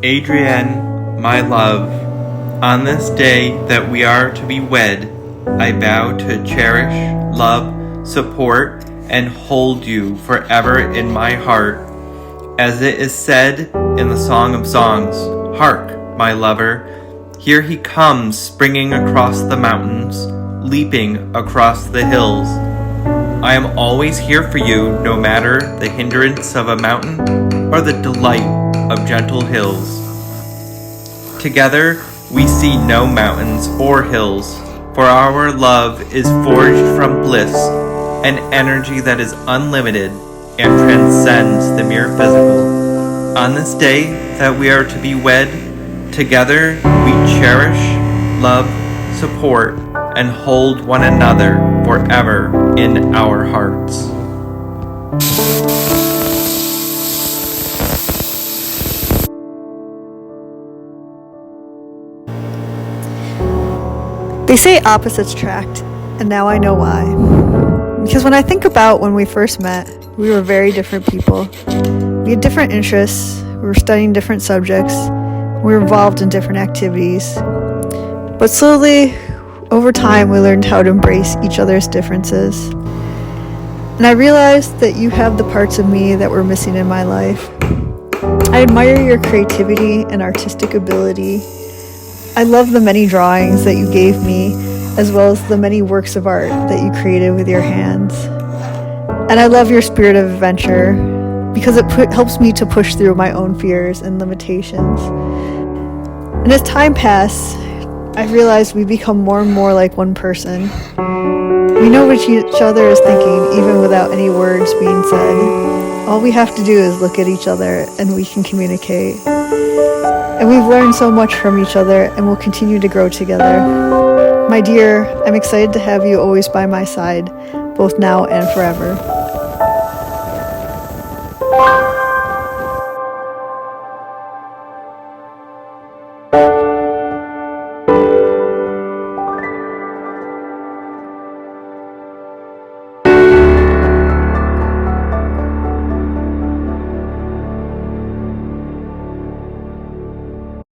Adrienne, my love, on this day that we are to be wed, I vow to cherish, love, support, and hold you forever in my heart. As it is said in the Song of Songs, hark, my lover, here he comes springing across the mountains, leaping across the hills. I am always here for you, no matter the hindrance of a mountain or the delight of gentle hills. Together we see no mountains or hills, for our love is forged from bliss, an energy that is unlimited and transcends the mere physical. On this day that we are to be wed, together we cherish, love, support, and hold one another forever in our hearts. They say opposites attract, and now I know why. Because when I think about when we first met, we were very different people. We had different interests, we were studying different subjects, we were involved in different activities. But slowly, over time, we learned how to embrace each other's differences. And I realized that you have the parts of me that were missing in my life. I admire your creativity and artistic ability. I love the many drawings that you gave me, as well as the many works of art that you created with your hands. And I love your spirit of adventure, because it helps me to push through my own fears and limitations. And as time passed, I realized we become more and more like one person. We know what each other is thinking, even without any words being said. All we have to do is look at each other and we can communicate. And we've learned so much from each other and will continue to grow together. My dear, I'm excited to have you always by my side, both now and forever.